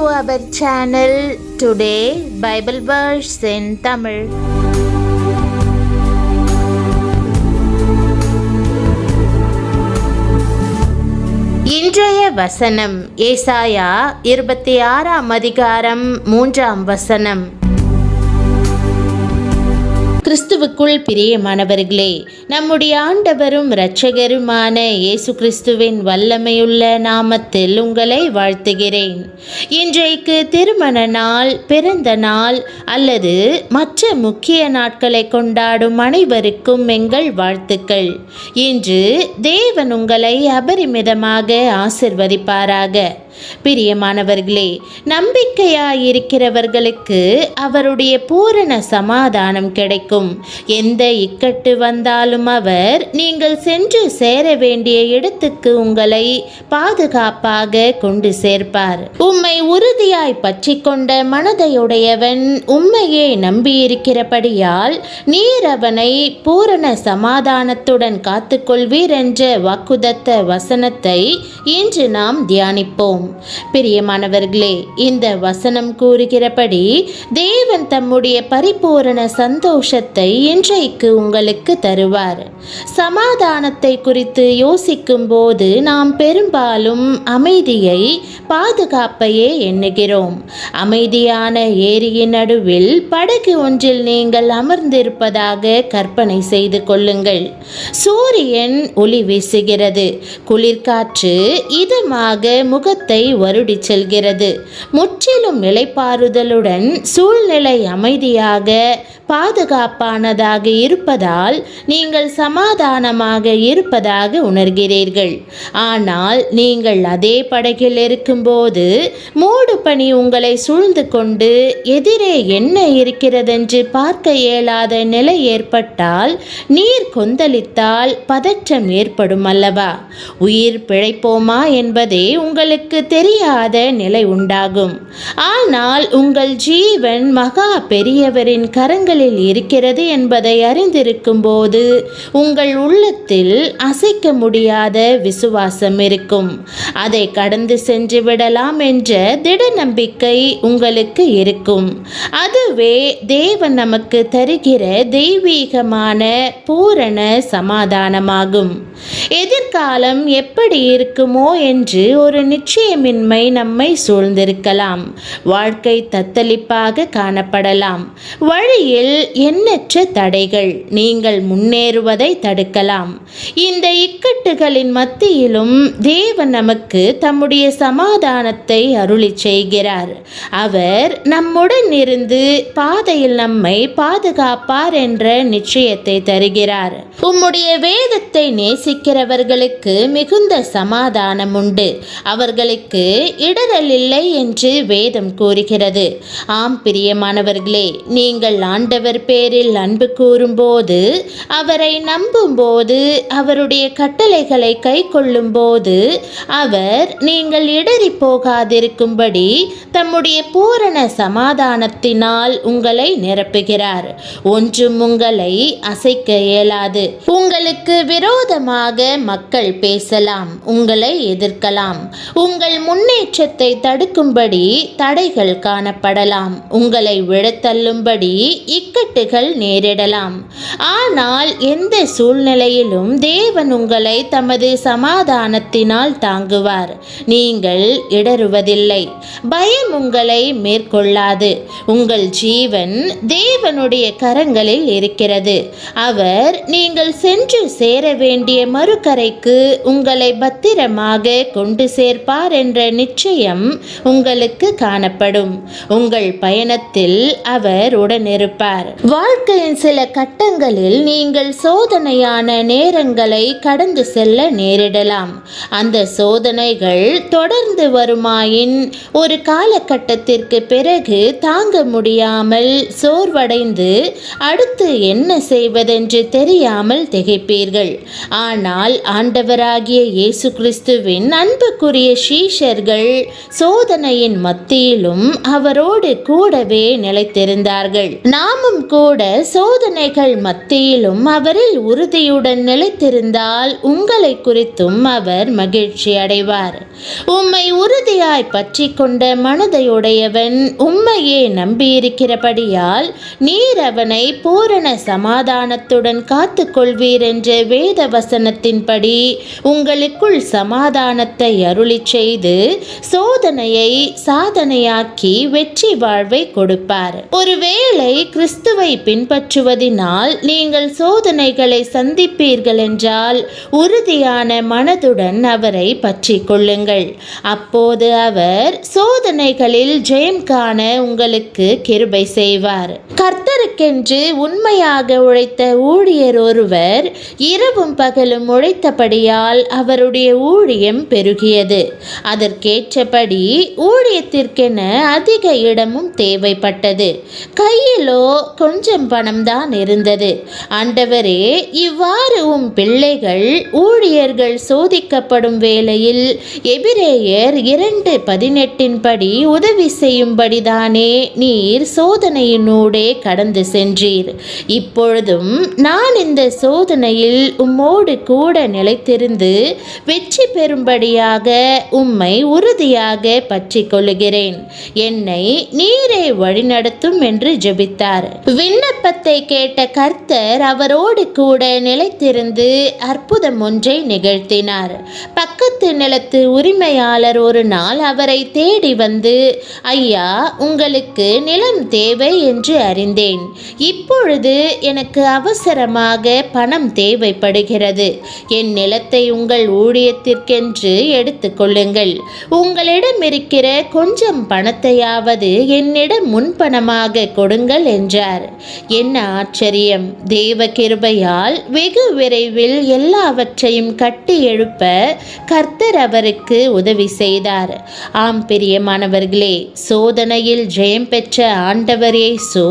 our channel. Today Bible verse in Tamil. இன்றைய வசனம் ஏசாயா 26 அதிகாரம் 3 கிறிஸ்துவுக்குள் பிரியமானவர்களே, நம்முடைய ஆண்டவரும் இரட்சகருமான இயேசு கிறிஸ்துவின் வல்லமையுள்ள நாமத்தில் உங்களை வாழ்த்துகிறேன். இன்றைக்கு திருமண நாள், பிறந்த நாள் அல்லது மற்ற முக்கிய நாட்களை கொண்டாடும் அனைவருக்கும் எங்கள் வாழ்த்துக்கள். இன்று தேவன் உங்களை அபரிமிதமாக ஆசிர்வதிப்பாராக. பிரியமானவர்களே, நம்பிக்கையாயிருக்கிறவர்களுக்கு அவருடைய பூரண சமாதானம் கிடைக்கும். எந்த இக்கட்டு வந்தாலும் அவர் நீங்கள் சென்று சேர வேண்டிய இடத்துக்கு உங்களை பாதுகாப்பாக கொண்டு சேர்ப்பார். உம்மை உறுதியாய் பற்றி கொண்ட மனதையுடையவன் உம்மையே நம்பியிருக்கிறபடியால் நீர் அவனை பூரண சமாதானத்துடன் காத்துக்கொள்வீர் என்ற வாக்குதத்த வசனத்தை இன்று நாம் தியானிப்போம். பிரியமானவர்களே, இந்த வசனம் கூறுகிறபடி தேவன் தம்முடைய பரிபூரண சந்தோஷத்தை இன்றைக்கு உங்களுக்கு தருவார். சமாதானத்தை குறித்து யோசிக்கும் போது நாம் பெரும்பாலும் அமைதியை, பாதுகாப்பையே எண்ணுகிறோம். அமைதியான ஏரியின் நடுவில் படகு ஒன்றில் நீங்கள் அமர்ந்திருப்பதாக கற்பனை செய்து கொள்ளுங்கள். சூரியன் ஒளி வீசுகிறது, குளிர்காற்று இதமாக முகத்தை வருடி செல்கிறது. முற்றிலும் இளைப்பாறுதலுடன் சூழ்நிலை அமைதியாக பாதுகாப்பானதாக இருப்பதால் நீங்கள் சமாதானமாக இருப்பதாக உணர்கிறீர்கள். ஆனால் நீங்கள் அதே படகில் இருக்கும்போது மூடு பனி உங்களை சூழ்ந்து கொண்டு எதிரே என்ன இருக்கிறதென்று பார்க்க இயலாத நிலை ஏற்பட்டால், நீர் கொந்தளித்தால் பதற்றம் ஏற்படும் அல்லவா? உயிர் பிழைப்போமா என்பதே உங்களுக்கு தெரியாத நிலை உண்டாகும். ஆனால் உங்கள் ஜீவன் மகா பெரியவரின் கரங்களில் இருக்கிறது என்பதை அறிந்திருக்கும் போது உங்கள் உள்ளத்தில் அசைக்க முடியாத விசுவாசம் இருக்கும். அதை கடந்து சென்று விடலாம் என்ற திட நம்பிக்கை உங்களுக்கு இருக்கும். அதுவே தேவன் நமக்கு தருகிற தெய்வீகமான பூரண சமாதானமாகும். எதிர்காலம் எப்படி இருக்குமோ என்று ஒரு நிச்சயமின்மை நம்மை சூழ்ந்திருக்கலாம். வாழ்க்கை தத்தளிப்பாக காணப்படலாம். வழியில் எண்ணற்ற தடைகள் நீங்கள் முன்னேறுவதை தடுக்கலாம். இந்த இக்கட்டுகளின் மத்தியிலும் தேவன் நமக்கு தம்முடைய சமாதானத்தை அருளி செய்கிறார். அவர் நம்முடன் இருந்து பாதையில் நம்மை பாதுகாப்பார் என்ற நிச்சயத்தை தருகிறார். உம்முடைய வேதத்தை நேசிக்கிறவர்களுக்கு மிகுந்த சமாதானம் உண்டு, அவர்களுக்கு இடரல் இல்லை என்று வேதம் கூறுகிறது. ஆம் பிரியமானவர்களே, நீங்கள் ஆண்டவர் பேரில் அன்பு கூறும்போது, அவரை நம்பும்போது, அவருடைய கட்டளைகளை கை கொள்ளும் போது அவர் நீங்கள் இடறி போகாதிருக்கும்படி தம்முடைய பூரண சமாதானத்தினால் உங்களை நிரப்புகிறார். ஒன்றும் உங்களை அசைக்க இயலாது. உங்களுக்கு விரோதமாக மக்கள் பேசலாம், உங்களை எதிர்க்கலாம், உங்கள் முன்னேற்றத்தை தடுக்கும்படி தடைகள் காணப்படலாம், உங்களை விழத்தள்ளும்படி இக்கட்டுகள் நேரிடலாம். ஆனால் எந்த சூழ்நிலையிலும் தேவன் உங்களை தமது சமாதானத்தினால் தாங்குவார். நீங்கள் இடறுவதில்லை. பயம் உங்களை மேற்கொள்ளாது. உங்கள் ஜீவன் தேவனுடைய கரங்களில் இருக்கிறது. அவர் நீங்கள் சென்று சேர வேண்டிய மறுகரைக்கு உங்களை பத்திரமாக கொண்டு சேர்ப்பார் என்ற நிச்சயம் உங்களுக்கு காணப்படும். உங்கள் பயணத்தில் அவர் உடனிருப்பார். வாழ்க்கையின் சில கட்டங்களில் நீங்கள் சோதனையான நேரங்களை கடந்து செல்ல நேரிடலாம். அந்த சோதனைகள் தொடர்ந்து வருமாயின் ஒரு காலகட்டத்திற்கு பிறகு தாங்க முடியாமல் சோர்வடைந்து அடுத்து என்ன செய்வதென்று தெரியாமல் திகைப்பீர்கள். ஆனால் ஆண்டவராகிய இயேசு கிறிஸ்துவின் அன்புக்குரிய சீஷர்கள் சோதனையின் மத்தியிலும் அவரோடு கூடவே நிலைத்திருந்தார்கள். நாமும் கூட சோதனைகள் மத்தியிலும் அவரில் உறுதியுடன் நிலைத்திருந்தால் உங்களை குறித்தும் அவர் மகிழ்ச்சி அடைவார். உம்மை உறுதியாய் பற்றி கொண்ட மனதையுடையவன் உம்மையே நம்பியிருக்கிறபடியால் நீர் அவனை பூரண சமாதானத்துடன் காத்து கொள்வீர் என்ற வேத வசனத்தின்படி உங்களுக்குள் சமாதானத்தை அருளி செய்து சோதனையை சாதனையாக்கி வெற்றி வாழ்வை கொடுப்பார். ஒருவேளை கிறிஸ்துவை பின்பற்றுவதினால் நீங்கள் சோதனைகளை சந்திப்பீர்கள் என்றால் உறுதியான மனதுடன் அவரை பற்றி கொள்ளுங்கள். அப்போது அவர் சோதனைகளில் ஜெயம் காண உங்களுக்கு கிருபை செய்வார். கர்த்தருக்கென்று உண்மையாக உழைத்த ஊழியர் ஒருவர் இரவும் பகலும் உழைத்தபடியால் அவருடைய ஊழியம் பெருகியது. அதற்கேற்றபடி ஊழியத்திற்கென அதிக இடமும் தேவைப்பட்டது. கையிலோ கொஞ்சம் பணம்தான் இருந்தது. ஆண்டவரே, இவ்வாறு உம் பிள்ளைகள் ஊழியர்கள் சோதிக்கப்படும் வேளையில் எபிரேயர் 2:18 படி உதவி செய்யும்படிதானே நீர் சோதனையினூடே கடந்து சென்றீர். இப்பொழுதும் நான் இந்த சோதனையில் உம்மோடு கூட நிலைத்திருந்து வெற்றி பெறும்படியாக உம்மை உறுதியாக பற்றி கொள்ளுகிறேன். என்னை நீரே வழிநடத்தும் என்று ஜெபித்தார். விண்ணப்பத்தை கேட்ட கர்த்தர் அவரோடு கூட நிலைத்திருந்து அற்புதம் ஒன்றை நிகழ்த்தினார். பக்கத்து நிலத்து உரிமையாளர் ஒரு நாள் அவரை தேடி வந்து, ஐயா, உங்களுக்கு நிலம் தேவை என்று அறிந்தேன். இப்பொழுது எனக்கு அவசரமாக பணம் தேவைப்படுகிறது. என் நிலத்தை உங்கள் ஊழியத்திற்கென்று எடுத்துக்கொள்ளுங்கள். உங்களிடம் இருக்கிற கொஞ்சம் பணத்தையாவது என்னிடம் முன்பணமாக கொடுங்கள் என்றார். என்ன ஆச்சரியம்! தேவ கிருபையால் வெகு விரைவில் எல்லாவற்றையும் கட்டி எழுப்ப கர்த்தர் அவருக்கு உதவி செய்தார். ஆம் பிரியமானவர்களே, சோதனையில் ஜெயம் பெற்ற ஆண்டவர் இயேசு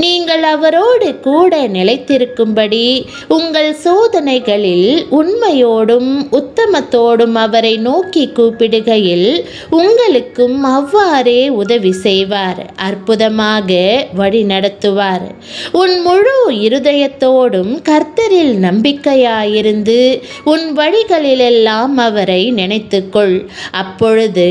நீங்கள் அவரோடு கூட நிலைத்திருக்கும்படி உங்கள் சோதனைகளில் உண்மையோடும் உத்தமத்தோடும் அவரை நோக்கி கூப்பிடுகையில் உங்களுக்கும் அவ்வாறே உதவி செய்வார். அற்புதமாக வழி நடத்துவார். உன் முழு இருதயத்தோடும் கர்த்தரில் நம்பிக்கையாயிருந்து உன் வழிகளிலெல்லாம் அவரை நினைத்துக்கொள். அப்பொழுது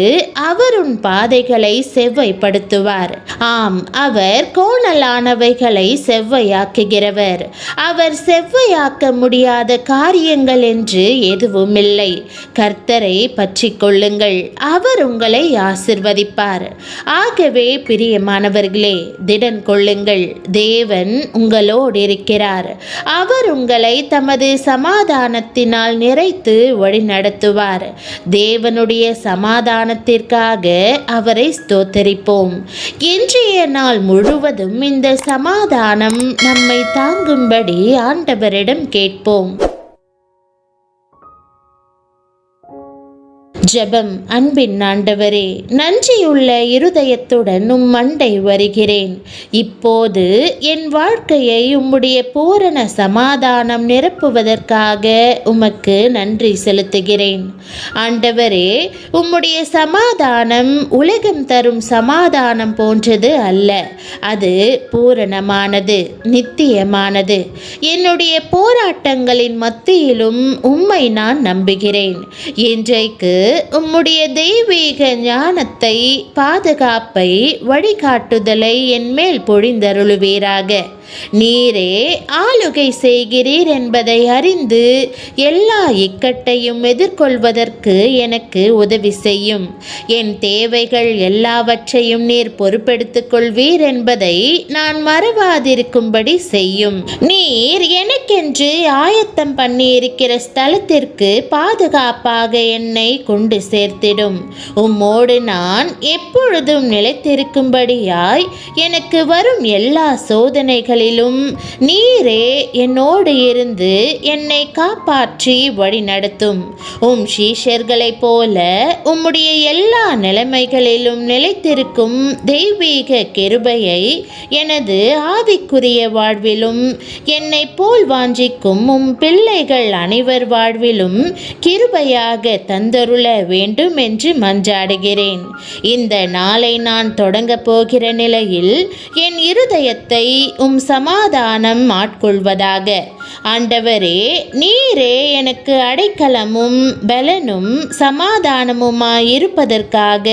அவர் உன் பாதைகளை செவ்வைப்படுத்துவார். ஆம், அவர் கோணலானவைகளை செவ்வையாக்குகிறவர். அவர் செவ்வையாக்க முடியாத காரியங்கள் என்று எதுவுமில்லை. கர்த்தரை பற்றி கொள்ளுங்கள், அவர் உங்களை ஆசிர்வதிப்பார். ஆகவே பிரியமானவர்களே, திடன் கொள்ளுங்கள். தேவன் உங்களோடு இருக்கிறார். அவர் உங்களை தமது சமாதானத்தினால் நிறைத்து வழி நடத்துவார். தேவனுடைய சமாதானத்திற்காக அவரை ஸ்தோத்தரிப்போம். இன்றைய நாள் முழுவதும் இந்த சமாதானம் நம்மை தாங்கும்படி ஆண்டவரிடம் கேட்போம். ஜெபம். அன்பின் ஆண்டவரே, நன்றியுள்ள இருதயத்துடன் உம் மண்டை வருகிறேன். இப்போது என் வாழ்க்கையை உம்முடைய பூரண சமாதானம் நிரப்புவதற்காக உமக்கு நன்றி செலுத்துகிறேன். ஆண்டவரே, உம்முடைய சமாதானம் உலகம் தரும் சமாதானம் போன்றது அல்ல. அது பூரணமானது, நித்தியமானது. என்னுடைய போராட்டங்களின் மத்தியிலும் உம்மை நான் நம்புகிறேன். இன்றைக்கு உம்முடைய தெய்வீக ஞானத்தை, பாதுகாப்பை, வழிகாட்டுதலை என் மேல் பொழிந்தருளுவீராக. நீரே ஆளுகை செய்கிறீர் என்பதை அறிந்து எல்லா இக்கட்டையும் எதிர்கொள்வதற்கு எனக்கு உதவி செய்யும். என் தேவைகள் எல்லாவற்றையும் நீர் பொறுப்பெடுத்துக் கொள்வீர் என்பதை நான் மறவாதிருக்கும்படி செய்யும். நீர் எனக்கென்று ஆயத்தம் பண்ணியிருக்கிற ஸ்தலத்திற்கு பாதுகாப்பாக என்னை கொண்டு சேர்த்திடும். உம்மோடு நான் எப்பொழுதும் நிலைத்திருக்கும்படியாய் எனக்கு வரும் எல்லா சோதனைகள் நிலைமைகளிலும் நீரே என்னோடு இருந்து என்னை காப்பாற்றி வழிநடத்தும். உம் சீஷர்களைப் போல உம்முடைய எல்லா நிலைமைகளிலும் நிலைத்திருக்கும் தெய்வீக கிருபையை எனது ஆவிக்குரிய வாழ்விலும் என்னை போல் வாஞ்சிக்கும் உம் பிள்ளைகள் அனைவர் வாழ்விலும் கிருபையாக தந்தருள வேண்டும் என்று மன்றாடுகிறேன். இந்த நாளை நான் தொடங்கப் போகிற நிலையில் என் இருதயத்தை உம் சமாதானம் ஆட்கொள்வதாக. ஆண்டவரே, நீரே எனக்கு அடைக்கலமும் பலனும் சமாதானமுமாயிருப்பதற்காக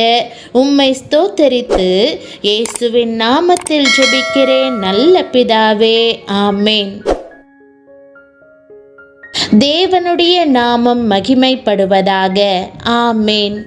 உம்மை ஸ்தோத்தரித்து இயேசுவின் நாமத்தில் ஜெபிக்கிறேன் நல்ல பிதாவே, ஆமேன். தேவனுடைய நாமம் மகிமைப்படுவதாக. ஆமேன்.